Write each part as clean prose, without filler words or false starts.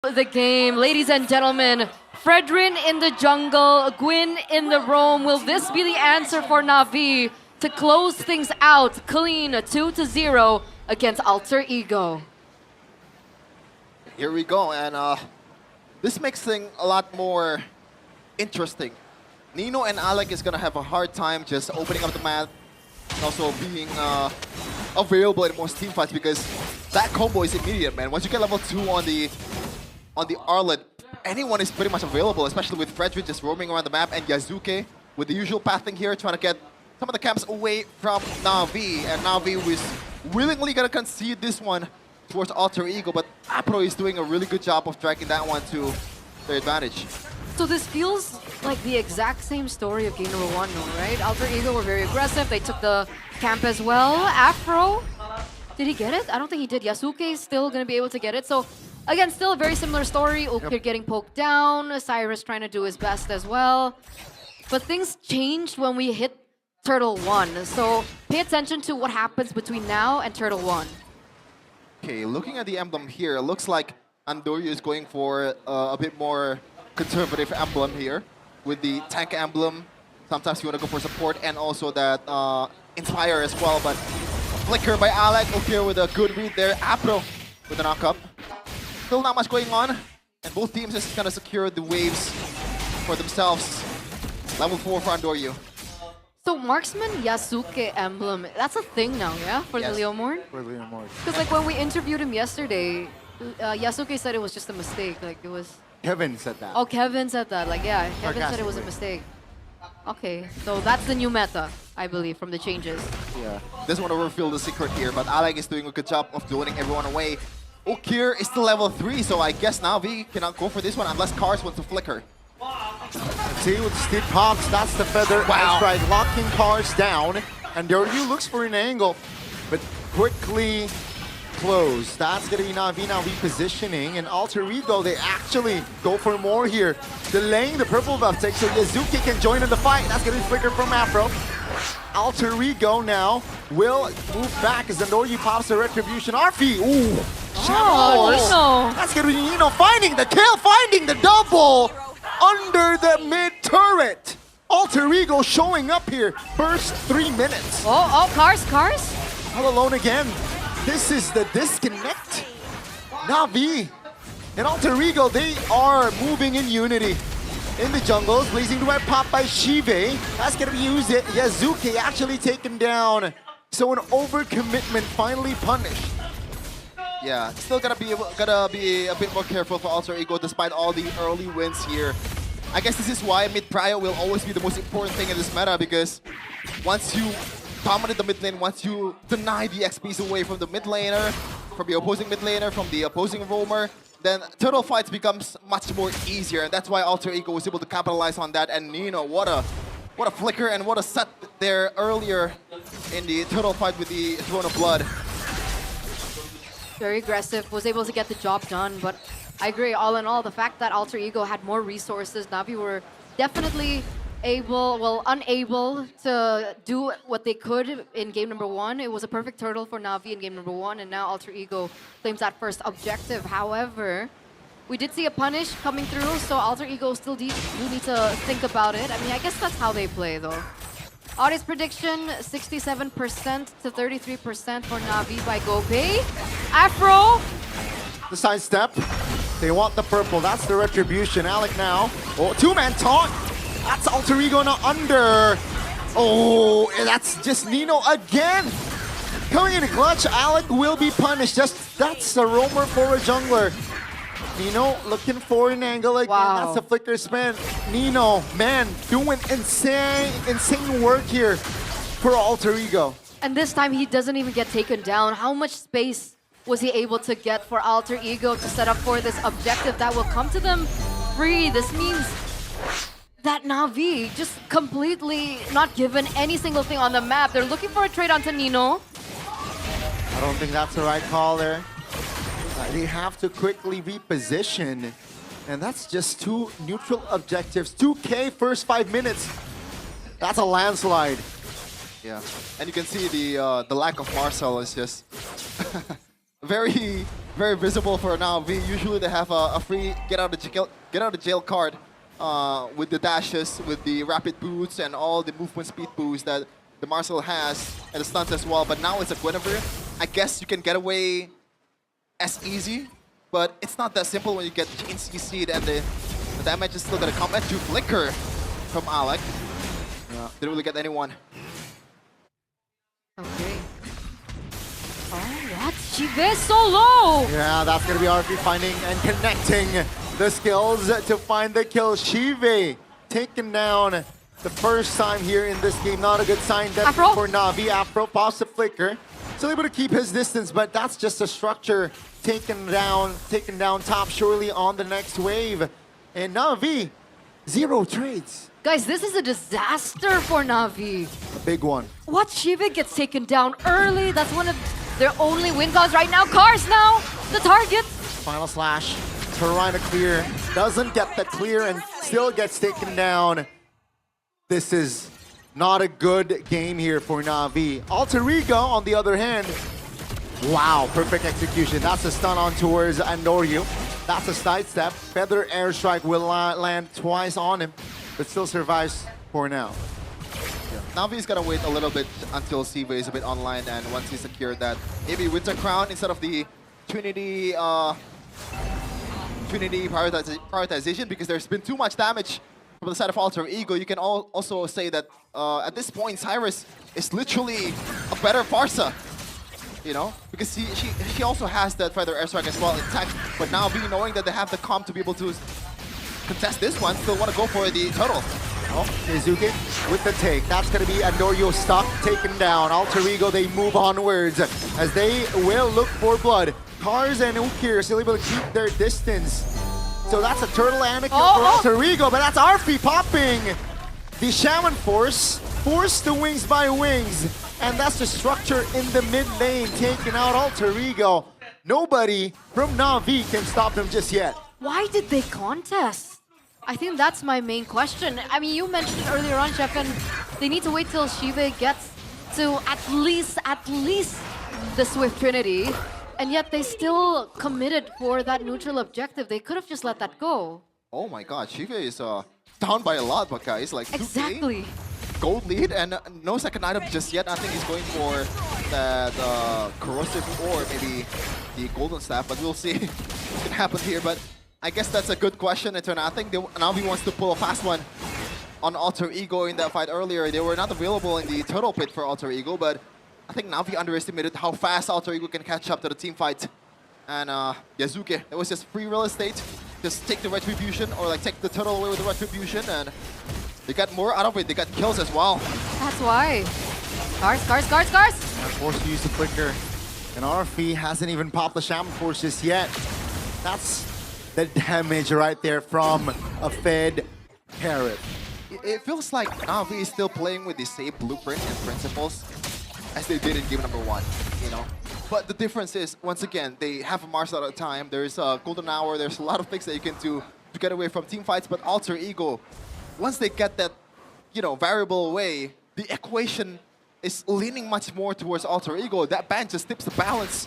The game, ladies and gentlemen. Fredrin in the jungle, Gwyn in the roam. Will this be the answer for Navi to close things out clean 2-0 against Alter Ego? Here we go, and this makes things a lot more interesting. Nino and Alec is gonna have a hard time just opening up the map and also being available in most team fights because that combo is immediate, man. Once you get level 2 on the Arlet, anyone is pretty much available, especially with Frederick just roaming around the map and Yazuke with the usual pathing here, trying to get some of the camps away from Navi. And Navi was willingly gonna concede this one towards Alter Ego, but Apro is doing a really good job of dragging that one to their advantage. So this feels like the exact same story of game number 1, no, right? Alter Ego were very aggressive. They took the camp as well. Afro, did he get it? I don't think he did. Yasuke is still going to be able to get it. So again, still a very similar story. Ukir getting poked down. Cyrus trying to do his best as well. But things changed when we hit Turtle 1. So pay attention to what happens between now and Turtle 1. Okay, looking at the emblem here, it looks like Andoryu is going for a bit more conservative emblem here with the tank emblem. Sometimes you want to go for support and also that Inspire as well, but a flicker by Alec. Ukir with a good read there. Apro with a knock-up. Still not much going on, and both teams just gonna secure the waves for themselves. Level 4 for Andoryu. So Marksman Yasuke emblem, that's a thing now, yeah? For the Leomorn? For Leomorn. Because like when we interviewed him yesterday, Yasuke said it was just a mistake. Like it was... Kevin said that. Oh, Kevin said that. Like, yeah, Kevin said it was a mistake. Okay, so that's the new meta, I believe, from the changes. Yeah, doesn't want to reveal the secret here, but Alec is doing a good job of loading everyone away. Ukir is still level 3, so I guess Navi cannot go for this one unless Cars wants to flicker. See, with Steed pops, that's the feather. Wow. That's right, locking Cars down. And Doryu looks for an angle, but quickly close. That's going to be Navi now repositioning. And Alter Ego, they actually go for more here. Delaying the purple buff take, so Yazuki can join in the fight. That's going to be flicker from Afro. Alter Ego now will move back as Andoryu pops a retribution. Arfi, ooh, Oh, that's going to be Nino finding the kill, finding the double under the mid turret. Alter Ego showing up here, first 3 minutes. Oh, Cars. All alone again. This is the disconnect. Navi and Alter Ego, they are moving in unity. In the jungles, blazing the red pop by Shive. That's gonna be used. Yazuki actually taken down. So an overcommitment finally punished. Yeah, still gotta be a bit more careful for Alter Ego despite all the early wins here. I guess this is why mid-prio will always be the most important thing in this meta, because once you dominate the mid lane, once you deny the XPs away from the mid laner, from the opposing mid laner, from the opposing roamer, then turtle fights becomes much more easier, and that's why Alter Ego was able to capitalize on that. And Nino, what a flicker and what a set there earlier in the turtle fight with the Throne of Blood. Very aggressive, was able to get the job done, but I agree, all in all, the fact that Alter Ego had more resources, Navi were definitely unable to do what they could in game number 1. It was a perfect turtle for Navi in game number 1, and now Alter Ego claims that first objective. However, we did see a punish coming through, so Alter Ego still do need to think about it. I mean, I guess that's how they play, though. Audience prediction, 67% to 33% for Navi by Gopay. Afro! The sidestep. They want the purple. That's the retribution. Alec now. Oh, two-man taunt. That's Alter Ego now under. Oh, and that's just Nino again. Coming in clutch, Alec will be punished. That's a roamer for a jungler. Nino looking for an angle again. Wow. That's a flicker spin. Nino, man, doing insane work here for Alter Ego. And this time he doesn't even get taken down. How much space was he able to get for Alter Ego to set up for this objective that will come to them free? This means that Navi just completely not given any single thing on the map. They're looking for a trade onto Nino. I don't think that's the right call there. They have to quickly reposition. And that's just 2 neutral objectives. 2K first 5 minutes. That's a landslide. Yeah, and you can see the lack of Marcel is just very, very visible for NAVI. Usually they have a free get out of jail card with the dashes, with the rapid boots, and all the movement speed boosts that the Marcel has, and the stunts as well. But now it's a Guinevere. I guess you can get away as easy, but it's not that simple when you get in CC'd, and the damage is still gonna come at you. Flicker from Alec. Yeah, didn't really get anyone. Okay. Oh, what? Chive so low! Yeah, that's going to be RP finding and connecting the skills to find the kill. Shive taken down the first time here in this game. Not a good sign Afro? for Navi. Afro pops the flicker. Still able to keep his distance, but that's just a structure taken down top surely on the next wave. And Navi, 0 trades. Guys, this is a disaster for Navi. A big one. What? Shiva gets taken down early. That's one of their only win cons right now. Cars now, the target. Final slash. Tarina clear. Doesn't get the clear and still gets taken down. This is not a good game here for Navi. Alter Ego, on the other hand, wow, perfect execution. That's a stun on towards Andoryu. That's a sidestep. Feather airstrike will land twice on him, but still survives for now. Navi's gonna wait a little bit until Siva is a bit online, and once he secured that, maybe Winter Crown instead of the Trinity prioritization, because there's been too much damage from the side of Alter Ego. You can also say that at this point, Cyrus is literally a better Parsa, you know, because she also has that Feather Airstrike as well intact. But now, knowing that they have the comp to be able to contest this one, still want to go for the turtle. Oh, Izuki with the take. That's going to be Andoryu stuck, taken down. Alter Ego, they move onwards as they will look for blood. Cars and Ukir still able to keep their distance. So that's a turtle and a kill for Alter Ego, but that's Arfi popping. The Shaman Force forced to Wings by Wings, and that's the structure in the mid lane, taking out Alter Ego. Nobody from Navi can stop them just yet. Why did they contest? I think that's my main question. I mean, you mentioned earlier on, Chef, and they need to wait till Shiva gets to at least the Swift Trinity, and yet they still committed for that neutral objective. They could have just let that go. Oh my god, Shiva is down by a lot, but guys, like 2K, Exactly. gold lead, and no second item just yet. I think he's going for that corrosive or maybe the golden staff, but we'll see what can happen here. But I guess that's a good question, Eternal. I think Navi wants to pull a fast one on Alter Ego in that fight earlier. They were not available in the turtle pit for Alter Ego, but I think Navi underestimated how fast Alter Ego can catch up to the team fight. And Yazuki, it was just free real estate. Just take the retribution, or like take the turtle away with the retribution, and they got more out of it. They got kills as well. That's why. Cars. Forced to use the flicker, and Arfi hasn't even popped the Shaman Force just yet. That's the damage right there from a fed Carrot. It feels like Navi is still playing with the same blueprint and principles as they did in game number 1, you know? But the difference is, once again, they have a Marcel at a time. There's a golden hour. There's a lot of things that you can do to get away from team fights. But Alter Ego, once they get that, you know, variable away, the equation is leaning much more towards Alter Ego. That ban just tips the balance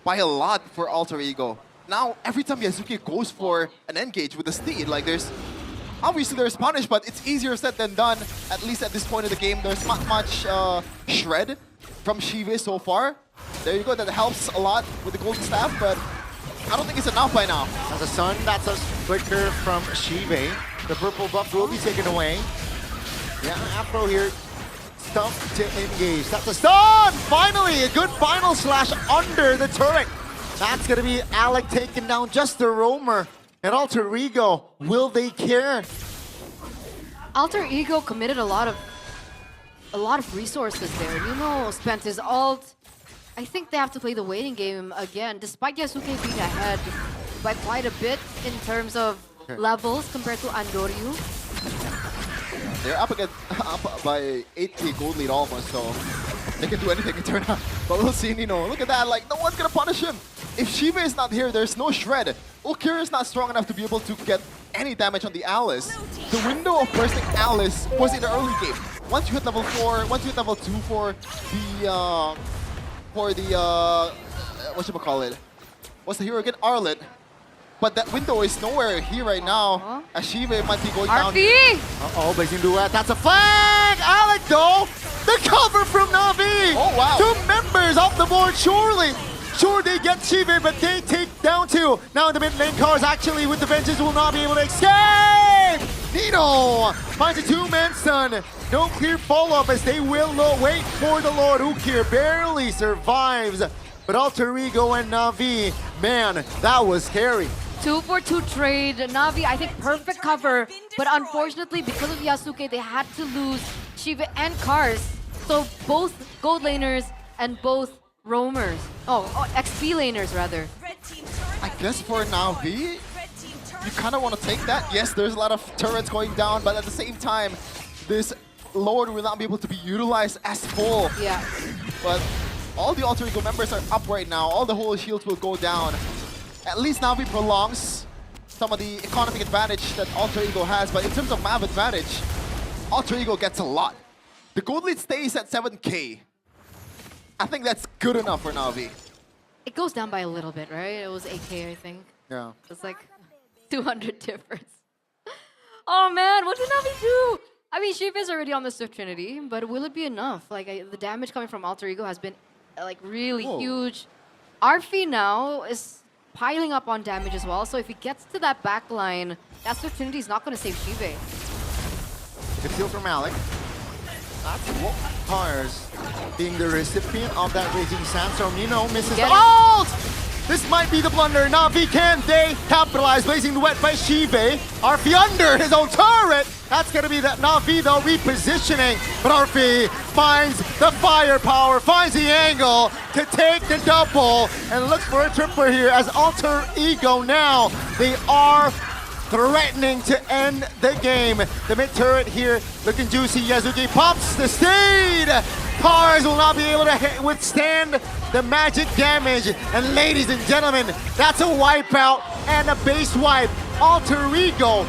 by a lot for Alter Ego. Now, every time Yazuki goes for an engage with a steed, like obviously there's punish, but it's easier said than done, at least at this point of the game. There's not much shred from Shiva so far. There you go, that helps a lot with the golden staff, but I don't think it's enough by now. That's a stun, that's a flicker from Shiva. The purple buff will be taken away. Yeah, Afro here, stumped to engage. That's a stun! Finally, a good final slash under the turret. That's gonna be Alec taking down just the roamer. And Alter Ego, will they care? Alter Ego committed a lot of resources there. Nuno spent his ult. I think they have to play the waiting game again, despite Yasuke being ahead by quite a bit in terms of levels compared to Andoryu. They're up by 8k gold lead almost, so they can do anything in turn out. But we'll see, Nino. Look at that, like, no one's gonna punish him. If Shiva is not here, there's no shred. Ulkira is not strong enough to be able to get any damage on the Alice. The window of bursting Alice was in the early game. Once you hit level 4, once you hit level 2 for the whatchamacallit? What's the hero again? Arlet. But that window is nowhere here right now. As Shive might be going down. RP! Uh-oh, Blazing Duet. That's a flag! Alec, though! The cover from Navi! Oh, wow. 2 members off the board, surely! Sure, they get Shive, but they take down 2. Now in the mid lane, Cars actually with the Vengeance will not be able to escape! Nino finds a 2-man stun. No clear follow-up as they will wait for the Lord. Ukir barely survives. But Alter Ego and Navi, man, that was scary. 2-for-2 trade. Navi, I think perfect cover. But unfortunately, because of Yasuke, they had to lose Shiva and Kars. So both gold laners and both roamers. XP laners rather. I guess for Navi, you kind of want to take that. Yes, there's a lot of turrets going down, but at the same time, this Lord will not be able to be utilized as full. Yeah. But all the Alter Ego members are up right now. All the holy shields will go down. At least Navi prolongs some of the economic advantage that Alter Ego has, but in terms of map advantage, Alter Ego gets a lot. The gold lead stays at 7K. I think that's good enough for Navi. It goes down by a little bit, right? It was 8K, I think. Yeah. It's like 200 difference. Oh man, what did Navi do? I mean, Shiva is already on the Swift Trinity, but will it be enough? Like, the damage coming from Alter Ego has been like really huge. Arfi now is piling up on damage as well, so if he gets to that back line, that Swift Trinity is not going to save Shiva. Good steal from Alec. That's what Cars being the recipient of that Raging Sandstorm. Nino misses the ult! This might be the blunder. Navi, can they capitalize? Blazing the wet by Shive. Arfi under his own turret. That's going to be that Navi, though, repositioning. But Arfi finds the firepower, finds the angle to take the double, and looks for a tripper here as Alter Ego now. They are threatening to end the game. The mid turret here looking juicy. Yazuki pops the steed. Cars will not be able to withstand the magic damage. And ladies and gentlemen, that's a wipeout and a base wipe. Alter Ego